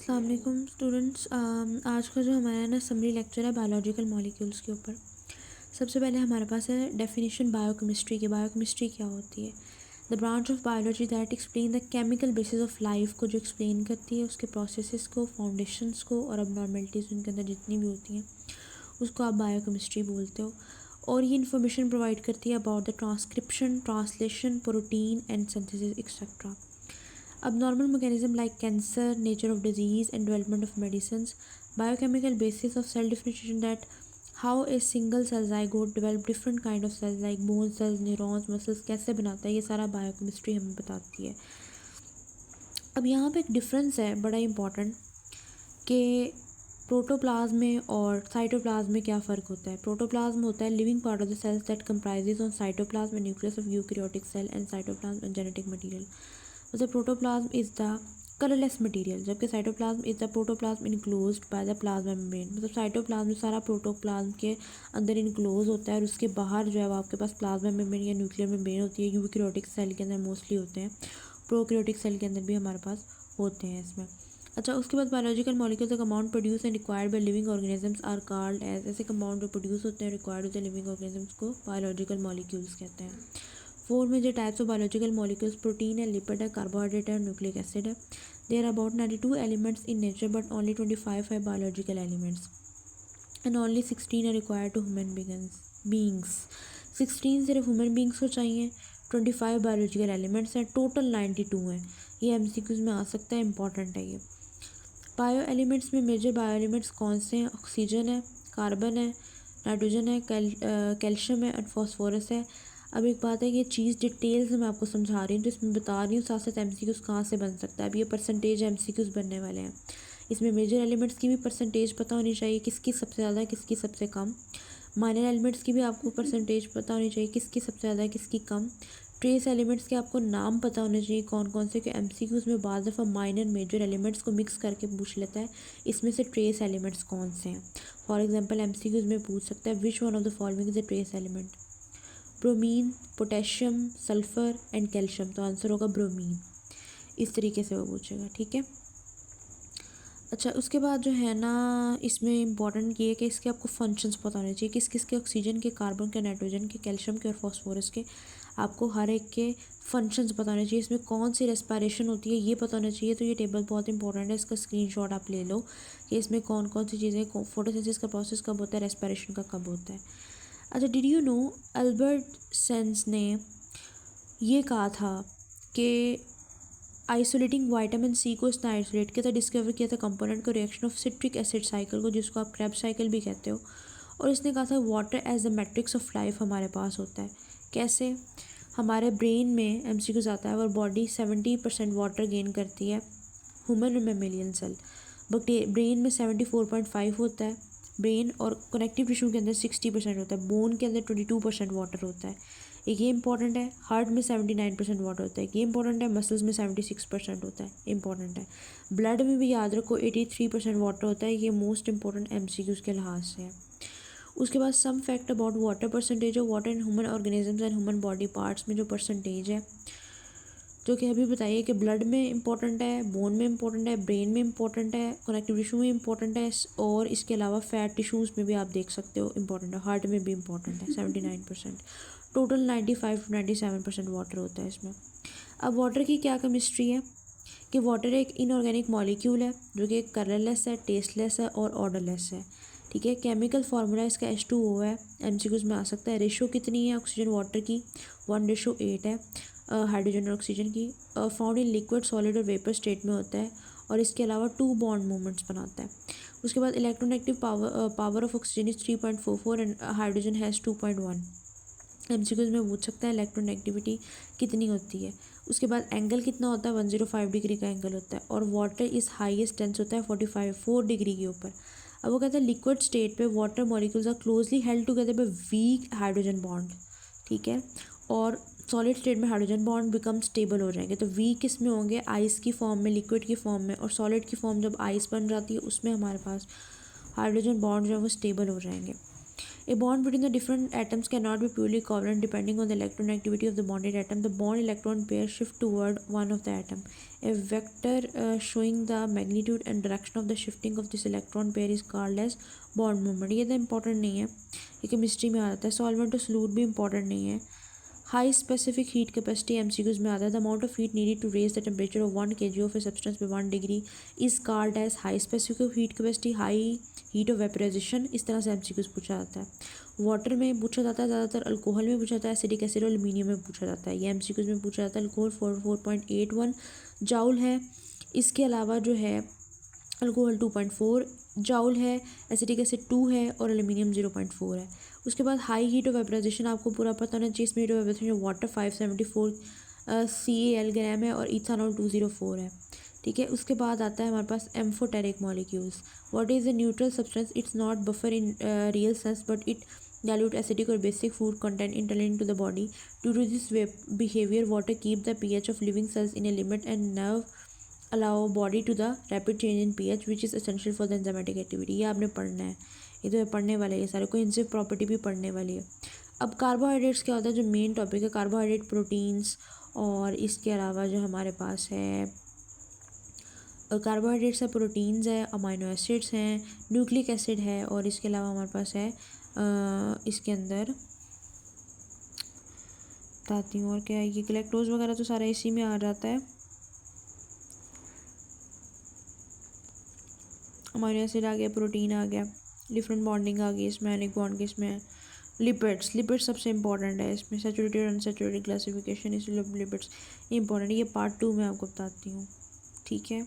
अस्सलाम वालेकुम स्टूडेंट्स। आज का जो हमारा ना समरी लेक्चर है बायोलॉजिकल मॉलिक्यूल्स के ऊपर। सबसे पहले हमारे पास है डेफिनेशन बायोकेमिस्ट्री की। बायोकेमिस्ट्री क्या होती है? The branch of biology that explain the chemical basis of life को जो एक्सप्लेन करती है, उसके प्रोसेसेस को, फाउंडेशंस को और अबनॉर्मेलिटीज़ उनके अंदर जितनी भी होती हैं उसको आप बायोकेमिस्ट्री बोलते हो। और ये इन्फॉर्मेशन प्रोवाइड करती है about the transcription, translation, protein and synthesis etcetera. Abnormal mechanism like cancer, nature of disease, and development of medicines, biochemical basis of cell differentiation, that how a single cell zygote develop different kind of cells like bone cells, neurons, muscles कैसे बनाता है, ये सारा biochemistry हमें बताती है। अब यहाँ पे एक डिफरेंस है बड़ा इंपॉर्टेंट कि प्रोटोप्लाज्म में और साइटोप्लाज्म में क्या फ़र्क होता है। प्रोटोप्लाज्म होता है living part of the cells that comprises on cytoplasm and nucleus of eukaryotic cell and cytoplasm and genetic material. मतलब protoplasm is the colourless material, जबकि cytoplasm is the protoplasm enclosed by the plasma membrane. मतलब cytoplasm सारा protoplasm के अंदर enclose होता है और उसके बाहर जो है वो आपके पास प्लाज्मा मेम्ब्रेन या न्यूक्लियर मेम्ब्रेन होती है। यूकैरियोटिक सेल के अंदर मोस्टली होते हैं, प्रोकैरियोटिक सेल के अंदर भी हमारे पास होते हैं इसमें। अच्छा, उसके बाद biological molecules compound produce and required by living organisms are called as. ऐसे कंपाउंड जो प्रोड्यूस होते हैं रिक्वायर्ड होते हैं लिविंग ऑर्गेनिजम्स को बायोलॉजिकल मॉलिक्यूल्स कहते हैं। Four major types of biological molecules protein है, लिपिड है, कार्बोहाइड्रेट है और न्यूक्लिक एसिड है। There are about 92 elements in nature but only 25 है biological elements and only 16 are required to human beings। 16 सिर्फ ह्यूमन बींग्स को चाहिए, 25 बायोलॉजिकल एलिमेंट्स हैं, टोटल 92 हैं। ये एमसीक्यूज में आ सकता है, इंपॉर्टेंट है ये। बायो एलिमेंट्स में मेजर बायो एलिमेंट्स कौन से हैं? ऑक्सीजन है, कार्बन है, नाइट्रोजन है, कैल्शियम है और फॉस्फोरस है। अब एक बात है, ये चीज़ डिटेल से मैं आपको समझा रही हूँ तो इसमें बता रही हूँ साथ साथ एमसीक्यूज कहाँ से बन सकता है। अब ये परसेंटेज एमसीक्यूज बनने वाले हैं, इसमें मेजर एलिमेंट्स की भी परसेंटेज पता होनी चाहिए, किसकी सबसे ज़्यादा किसकी सबसे कम। माइनर एलिमेंट्स की भी आपको परसेंटेज पता होनी चाहिए, किसकी सबसे ज़्यादा किसकी कम। ट्रेस एलिमेंट्स के आपको नाम पता होने चाहिए कौन कौन से, कि एमसीक्यूज में बाज़ दफ़ा माइनर मेजर एलिमेंट्स को मिक्स करके पूछ लेता है इसमें से ट्रेस एलिमेंट्स कौन से हैं। फॉर एग्जांपल एमसीक्यूज में पूछ सकता है which one of the following is a trace element? Bromine, potassium, sulphur and calcium, तो आंसर होगा ब्रोमीन। इस तरीके से वो पूछेगा, ठीक है। अच्छा, उसके बाद जो है ना इसमें इंपॉर्टेंट ये है कि इसके आपको फंक्शंस पता होने चाहिए, किस किस के, ऑक्सीजन के, कार्बन के, नाइट्रोजन के, कैल्शियम के और फॉस्फोरस के। आपको हर एक के फंक्शंस पता होने चाहिए, इसमें कौन सी रेस्पिरेशन होती है ये पता होना चाहिए। तो ये टेबल बहुत इंपॉर्टेंट है, इसका स्क्रीनशॉट आप ले लो कि इसमें कौन कौन सी चीज़ें, फोटोसिंथेसिस का प्रोसेस कब होता है, रेस्पिरेशन का कब होता है। अच्छा, did you know Albert sense ने ये कहा था कि आइसोलेटिंग विटामिन सी को इसने आइसोलेट किया था, डिस्कवर किया था कंपोनेंट को, reaction of citric acid cycle को, जिसको आप क्रेब्स साइकिल भी कहते हो। और इसने कहा था water as the matrix of life हमारे पास होता है। कैसे? हमारे ब्रेन में एमसीक्यूज आता है और बॉडी 70% वाटर गेन करती है, ह्यूमन और मेमेलियन सेल, बट ब्रेन में 74.5 होता है ब्रेन, और कनेक्टिव टिश्यू के अंदर 60% होता है, बोन के अंदर 22% वाटर होता है। एक ये इंपॉर्टेंट है, हार्ट में 79% वाटर होता है, ये इंपॉर्टेंट है, मसल्स में 76% होता है, इंपॉर्टेंट है। ब्लड में भी याद रखो 83% वाटर होता है, ये मोस्ट इंपॉर्टेंट एमसीक्यूज के लिहाज से है। उसके बाद some fact about water, percentage of water in human organisms and human body parts में जो परसेंटेज है, जो कि अभी बताइए कि ब्लड में इंपॉर्टेंट है, बोन में इंपॉर्टेंट है, ब्रेन में इंपॉर्टेंट है, कनेक्टिव टिश्यू में इंपॉर्टेंट है, और इसके अलावा फैट टिश्यूज़ में भी आप देख सकते हो इंपॉर्टेंट है, हार्ट में भी इंपॉर्टेंट है 79%। टोटल 95 to 97% वाटर होता है इसमें। अब वाटर की क्या केमिस्ट्री है कि वाटर एक इनऑर्गेनिक मॉलिक्यूल है जो कि कलरलेस है, टेस्टलेस है और ऑर्डरलेस है, ठीक है। केमिकल फार्मूला इसका H2O है, एमसीक्यूज में आ सकता है। रेशो कितनी है ऑक्सीजन वाटर की? 1:8 है। हाइड्रोजन और ऑक्सीजन की। फाउंड इन लिक्विड, सॉलिड और वेपर स्टेट में होता है, और इसके अलावा 2 बॉन्ड मूवमेंट्स बनाता है। उसके बाद electronegative power of oxygen is 3.44 and hydrogen has 2.1। MCQs में पूछ सकता है इलेक्ट्रोनेगेटिविटी कितनी होती है। उसके बाद एंगल कितना होता है? 105 डिग्री का एंगल होता है, और वाटर इज़ हाईएस्ट टेंस होता है 4 डिग्री के ऊपर। अब वो कहता है लिक्विड स्टेट पे water molecules are closely held together by weak hydrogen bond, ठीक है। और सॉलिड स्टेट में हाइड्रोजन बॉन्ड बिकम स्टेबल हो जाएंगे। तो वीक किस में होंगे? आइस की फॉर्म में, लिक्विड की फॉर्म में, और सॉलिड की फॉर्म जब आइस बन जाती है उसमें हमारे पास हाइड्रोजन बॉन्ड जो है वो स्टेबल हो जाएंगे। A bond between the different atoms cannot be purely covalent depending on the electron activity of the bonded atom. The bond electron pair shift toward one of the atom. A vector showing the magnitude and direction of the shifting of this electron pair is called as bond movement. ये तो important नहीं है, ये chemistry में आ जाता है. Solvent और solute भी इम्पोर्टेंट नहीं है. High specific heat capacity MCQs में आता है. The amount of heat needed to raise the temperature of 1 kg of a substance by 1 degree is called as high specific heat capacity. High heat of vaporization, इस तरह से MCQs पूछा जाता है. Water में पूछा जाता है ज़्यादातर, अल्कोहल में पूछा जाता है, एसिडिक एसिड और एल्यूमिनियम में पूछा जाता है. ये एमसीक्यूज में पूछा जाता है. अल्कोहल 4.81 जाउल है. इसके अलावा जो है अल्कोहल 2.4 जाउल है, एसिटिक एसिड 2 है और एल्यूमिनियम 0.4 है. उसके बाद हाई हीट ऑफ वेपराइजेशन आपको पूरा पता होना चाहिए. इसमें heat of vaporization water 574 CaL gram है और इथानॉल 204 है. ठीक है. उसके बाद आता है हमारे पास amphoteric molecules. What is a neutral substance? It's not buffer in real sense but it dilute acidic or basic food content interlinked to the body. Due to this behavior, water keep the pH of living cells in a limit and nerve allow body to the rapid change in pH which is essential for the enzymatic activity. ये आपने पढ़ना है, ये तो पढ़ने वाले हैं सारे. कोइंसिव प्रॉपर्टी भी पढ़ने वाली है. अब कार्बोहाइड्रेट्स क्या होता है, जो मेन टॉपिक है. कार्बोहाइड्रेट प्रोटीन्स और इसके अलावा जो हमारे पास है कार्बोहाइड्रेट्स है, प्रोटीन्स है, अमाइनो एसिड्स हैं, न्यूक्लिक एसिड है और इसके अलावा हमारे पास है इसके अंदर बताती हूँ और क्या है. ये ग्लैक्टोज वगैरह तो सारा इसी में आ जाता है. अमाइनो एसिड आ गया, प्रोटीन आ गया, डिफरेंट बॉन्डिंग आ गई इसमें, अनेक बॉन्ड के इसमें. लिपिड्स, लिपिड्स सबसे इंपॉर्टेंट है इसमें. सैचुरेटेड अनसैचुरेटेड क्लासिफिकेशन, इसलिए लिपिड्स इंपॉर्टेंट है. ये पार्ट 2 में आपको बताती हूँ. ठीक है.